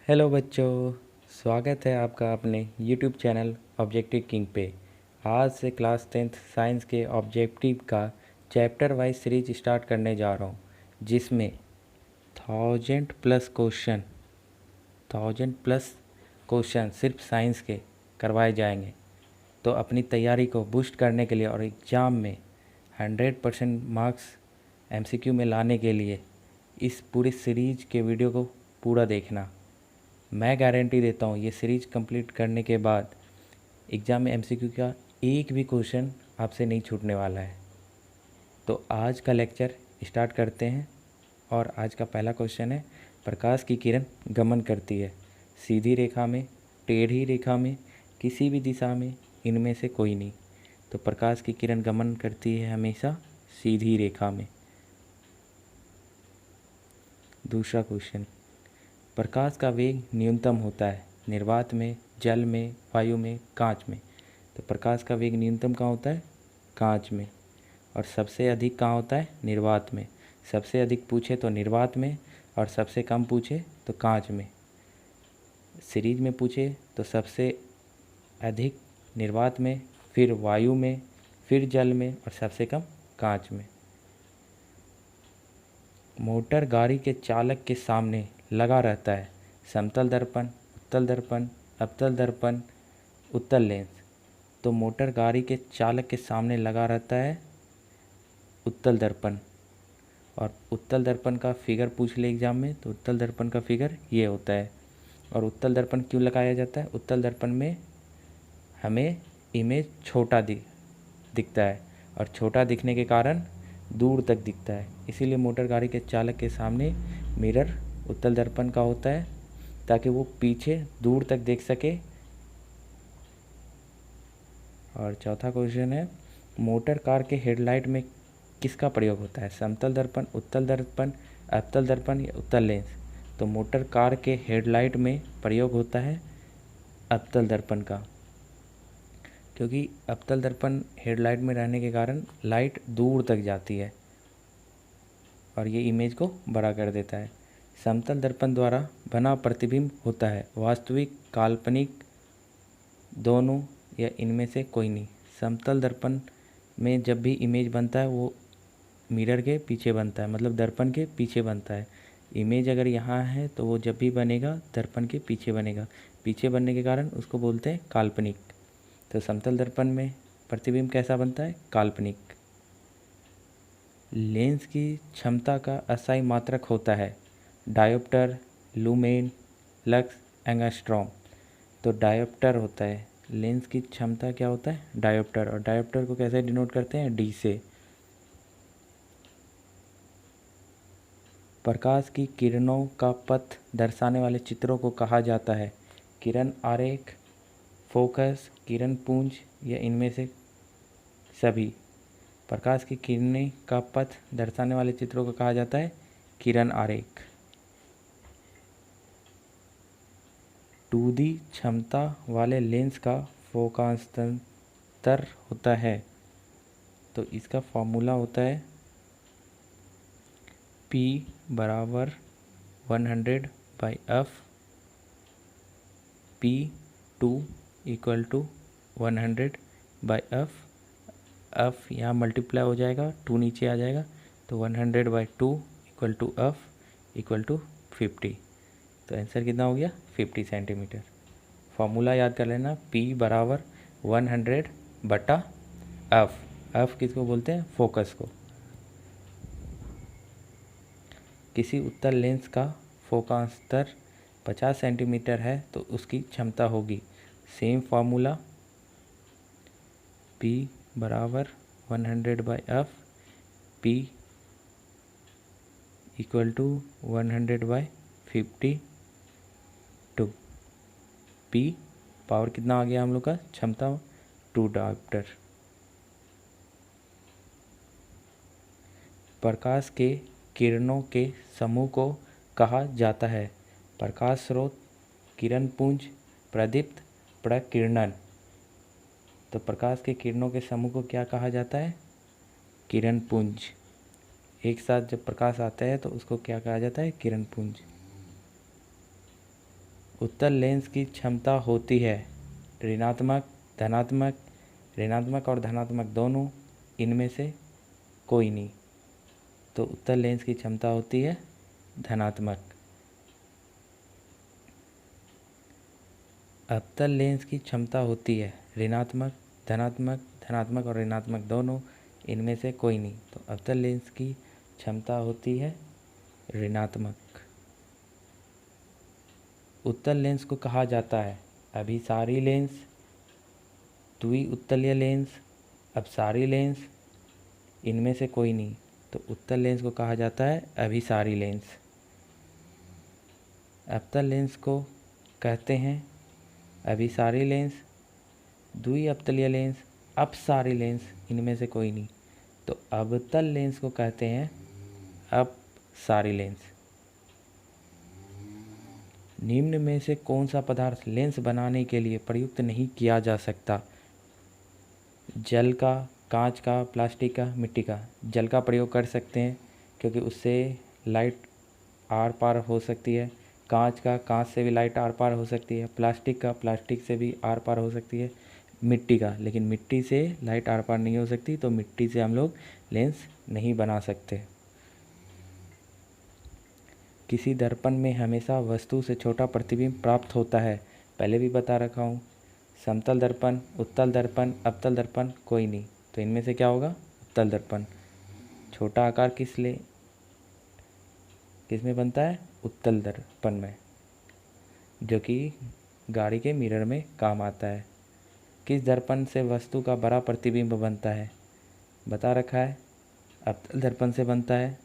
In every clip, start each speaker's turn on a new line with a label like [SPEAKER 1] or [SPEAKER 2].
[SPEAKER 1] Hello बच्चों, स्वागत है आपका अपने YouTube चैनल ऑब्जेक्टिव किंग पे। आज से क्लास 10th साइंस के ऑब्जेक्टिव का चैप्टर वाइज सीरीज स्टार्ट करने जा रहा हूँ, जिसमें 1000+ क्वेश्चन सिर्फ साइंस के करवाए जाएंगे। तो अपनी तैयारी को बूस्ट करने के लिए और एग्ज़ाम में 100% मार्क्स MCQ में लाने के लिए इस पूरी सीरीज के वीडियो को पूरा देखना। मैं गारंटी देता हूँ ये सीरीज कंप्लीट करने के बाद एग्ज़ाम में MCQ का एक भी क्वेश्चन आपसे नहीं छूटने वाला है। तो आज का लेक्चर स्टार्ट करते हैं और आज का पहला क्वेश्चन है, प्रकाश की किरण गमन करती है सीधी रेखा में, टेढ़ी रेखा में, किसी भी दिशा में, इनमें से कोई नहीं। तो प्रकाश की किरण गमन करती है हमेशा सीधी रेखा में। दूसरा क्वेश्चन, प्रकाश का वेग न्यूनतम होता है निर्वात में, जल में, वायु में, कांच में। तो प्रकाश का वेग न्यूनतम कहाँ होता है? कांच में। और सबसे अधिक कहाँ होता है? निर्वात में। सबसे अधिक पूछे तो निर्वात में और सबसे कम पूछे तो कांच में। सीरीज में पूछे तो सबसे अधिक निर्वात में, फिर वायु में, फिर जल में और सबसे कम कांच में। मोटर गाड़ी के चालक के सामने लगा रहता है समतल दर्पण, उत्तल दर्पण, अवतल दर्पण, उत्तल लेंस। तो मोटर गाड़ी के चालक के सामने लगा रहता है उत्तल दर्पण। और उत्तल दर्पण का फिगर पूछ ले एग्जाम में तो उत्तल दर्पण का फिगर ये होता है। और उत्तल दर्पण क्यों लगाया जाता है? उत्तल दर्पण में हमें इमेज छोटा दिखता है और छोटा दिखने के कारण दूर तक दिखता है, इसीलिए मोटर गाड़ी के चालक के सामने मिरर उत्तल दर्पण का होता है ताकि वो पीछे दूर तक देख सके। और चौथा क्वेश्चन है, मोटर कार के हेडलाइट में किसका प्रयोग होता है? समतल दर्पण, उत्तल दर्पण, अवतल दर्पण या उत्तल लेंस। तो मोटर कार के हेडलाइट में प्रयोग होता है अवतल दर्पण का, क्योंकि अवतल दर्पण हेडलाइट में रहने के कारण लाइट दूर तक जाती है और ये इमेज को बड़ा कर देता है। समतल दर्पण द्वारा बना प्रतिबिंब होता है वास्तविक, काल्पनिक, दोनों या इनमें से कोई नहीं। समतल दर्पण में जब भी इमेज बनता है वो मिरर के पीछे बनता है, मतलब दर्पण के पीछे बनता है। इमेज अगर यहाँ है तो वो जब भी बनेगा दर्पण के पीछे बनेगा। पीछे बनने के कारण उसको बोलते हैं काल्पनिक। तो समतल दर्पण में प्रतिबिंब कैसा बनता है? काल्पनिक। लेंस की क्षमता का अस्थायी मात्रक होता है डायोप्टर, लुमेन, लक्स, एंगस्ट्रॉम। तो डायोप्टर होता है लेंस की क्षमता, क्या होता है? डायोप्टर। और डायोप्टर को कैसे डिनोट करते हैं? डी से। प्रकाश की किरणों का पथ दर्शाने वाले चित्रों को कहा जाता है किरण आरेख, फोकस, किरण पुंज या इनमें से सभी। प्रकाश की किरणें का पथ दर्शाने वाले चित्रों को कहा जाता है किरण आरेख। 2D क्षमता वाले लेंस का फोकांतर होता है, तो इसका फॉर्मूला होता है P बराबर 100/f, P2 equal to 100/f। f यहाँ मल्टीप्लाई हो जाएगा, 2 नीचे आ जाएगा, तो 100/2 equal to f equal to 50। तो आंसर कितना हो गया? 50 सेंटीमीटर। फॉर्मूला याद कर लेना, P बराबर 100/f। f किसको बोलते हैं? फोकस को। किसी उत्तल लेंस का फोकांतर 50 सेंटीमीटर है तो उसकी क्षमता होगी, सेम फार्मूला, P बराबर 100/f, P equal to 100/52। P power कितना आ गया हम लोग का? क्षमता 2 डायोप्टर। प्रकाश के किरणों के समूह को कहा जाता है प्रकाश स्रोत, किरण पुंज, प्रदीप्त, प्रकीर्णन। तो प्रकाश के किरणों के समूह को क्या कहा जाता है? किरण पुंज। एक साथ जब प्रकाश आता है तो उसको क्या कहा जाता है? किरण पुंज। उत्तल लेंस की क्षमता होती है ऋणात्मक, धनात्मक, ऋणात्मक और धनात्मक दोनों, इनमें से कोई नहीं। तो उत्तल लेंस की क्षमता होती है धनात्मक। अवतल लेंस की क्षमता होती है ऋणात्मक, धनात्मक, धनात्मक और ऋणात्मक दोनों, इनमें से कोई नहीं। तो अवतल लेंस की क्षमता होती है ऋणात्मक। उत्तल लेंस को कहा जाता है अभिसारी लेंस, द्विउत्तलीय लेंस, अपसारी लेंस, इनमें से कोई नहीं। तो उत्तल लेंस को कहा जाता है अभिसारी लेंस। अवतल लेंस को कहते हैं अभिसारी लेंस, द्विअवतलीय लेंस, अपसारी लेंस, इनमें से कोई नहीं। तो अवतल लेंस को कहते हैं अपसारी लेंस। निम्न में से कौन सा पदार्थ लेंस बनाने के लिए प्रयुक्त नहीं किया जा सकता? जल का, कांच का, प्लास्टिक का, मिट्टी का। जल का प्रयोग कर सकते हैं क्योंकि उससे लाइट आर पार हो सकती है। कांच का, कांच से भी लाइट आर पार हो सकती है। प्लास्टिक का, प्लास्टिक से भी आर पार हो सकती है। मिट्टी का, लेकिन मिट्टी से लाइट आर पार नहीं हो सकती, तो मिट्टी से हम लोग लेंस नहीं बना सकते। किसी दर्पण में हमेशा वस्तु से छोटा प्रतिबिंब प्राप्त होता है। पहले भी बता रखा हूँ। समतल दर्पण, उत्तल दर्पण, अवतल दर्पण, कोई नहीं। तो इनमें से क्या होगा? उत्तल दर्पण। छोटा आकार किस में बनता है? उत्तल दर्पण में, जो कि गाड़ी के मिरर में काम आता है। किस दर्पण से वस्तु का बड़ा प्रतिबिंब बनता है? बता रखा है। अवतल दर्पण से बनता है।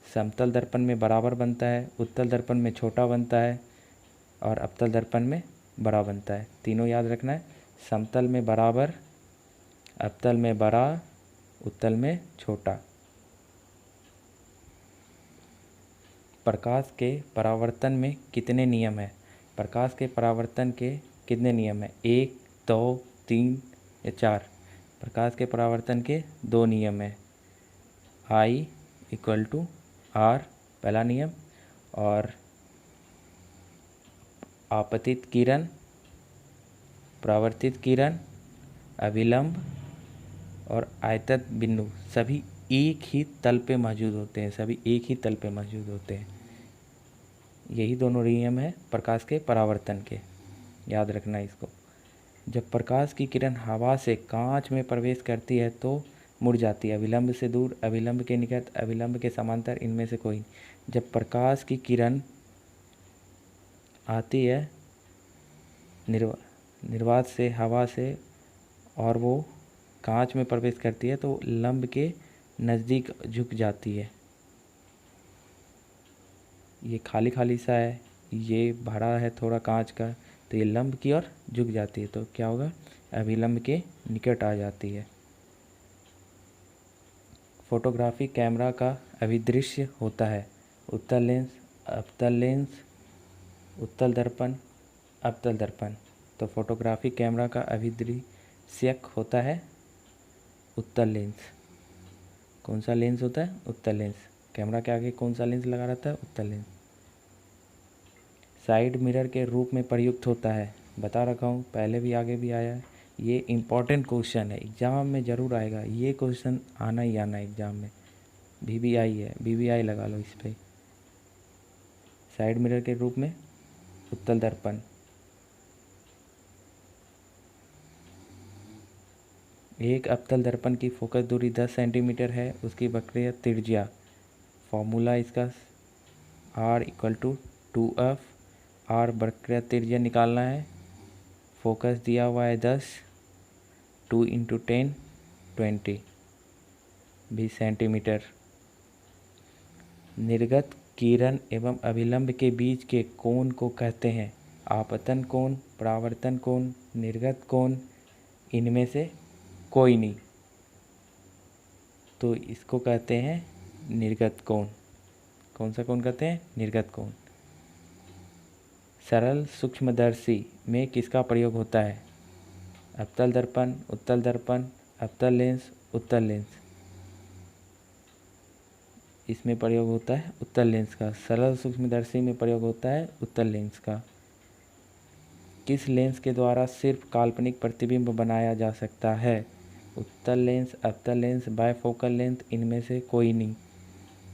[SPEAKER 1] समतल दर्पण में बराबर बनता है, उत्तल दर्पण में छोटा बनता है और अवतल दर्पण में बड़ा बनता है। तीनों याद रखना है। समतल में बराबर, अवतल में बड़ा, उत्तल में छोटा। प्रकाश के परावर्तन में कितने नियम हैं? प्रकाश के परावर्तन के कितने नियम हैं? 1, 2, 3 या 4? प्रकाश के परावर्तन के 2 नियम हैं। I = R पहला नियम, और आपतित किरण, परावर्तित किरण, अभिलंब और आयतन बिंदु सभी एक ही तल पे मौजूद होते हैं। सभी एक ही तल पे मौजूद होते हैं। यही दोनों नियम है प्रकाश के परावर्तन के, याद रखना इसको। जब प्रकाश की किरण हवा से कांच में प्रवेश करती है तो मुड़ जाती है। अभिलंब से दूर, अभिलंब के निकट, अभिलंब के समांतर, इनमें से कोई नहीं। जब प्रकाश की किरण आती है निर्वात से, हवा से, और वो कांच में प्रवेश करती है तो लंब के नज़दीक झुक जाती है। ये खाली खाली सा है, ये भरा है थोड़ा कांच का, तो ये लंब की ओर झुक जाती है। तो क्या होगा? अभिलंब के निकट आ जाती है। फोटोग्राफी कैमरा का अभिदृश्य होता है उत्तल लेंस, अवतल लेंस, उत्तल दर्पण, अवतल दर्पण। तो फोटोग्राफी कैमरा का अभिदृश्यक होता है उत्तल लेंस। कौन सा लेंस होता है? उत्तल लेंस। कैमरा के आगे कौन सा लेंस लगा रहता है? उत्तल लेंस। साइड मिरर के रूप में प्रयुक्त होता है। बता रखा हूँ, पहले भी आगे भी आया है। ये इम्पॉर्टेंट क्वेश्चन है, एग्ज़ाम में ज़रूर आएगा। ये क्वेश्चन आना ही आना है एग्ज़ाम में। VVI है, VVI लगा लो इस पर। साइड मिरर के रूप में उत्तल दर्पण। एक अवतल दर्पण की फोकस दूरी 10 सेंटीमीटर है। उसकी वक्रीय त्रिज्या, फॉर्मूला इसका R = 2F। R वक्रीय त्रिज्या निकालना है। फोकस दिया हुआ है 10, 2 × 10 20 20 सेंटीमीटर। निर्गत किरण एवं अभिलंब के बीच के कोण को कहते हैं आपतन कोण, परावर्तन कोण, निर्गत कोण, इनमें से कोई नहीं। तो इसको कहते हैं निर्गत कोण। कौन सा कोण कहते हैं? निर्गत कोण। सरल सूक्ष्मदर्शी में किसका प्रयोग होता है? अवतल दर्पण, उत्तल दर्पण, अवतल लेंस, उत्तल लेंस। इसमें प्रयोग होता है उत्तल लेंस का। सरल सूक्ष्मदर्शी में प्रयोग होता है उत्तल लेंस का। किस लेंस के द्वारा सिर्फ काल्पनिक प्रतिबिंब बनाया जा सकता है? उत्तल लेंस, अवतल लेंस, बायफोकल लेंस, इनमें से कोई नहीं।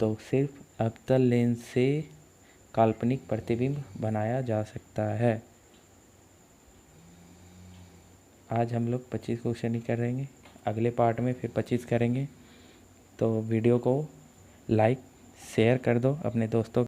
[SPEAKER 1] तो सिर्फ अवतल लेंस से काल्पनिक प्रतिबिंब बनाया जा सकता है। आज हम लोग 25 क्वेश्चन ही करेंगे, अगले पार्ट में फिर 25 करेंगे। तो वीडियो को लाइक शेयर कर दो अपने दोस्तों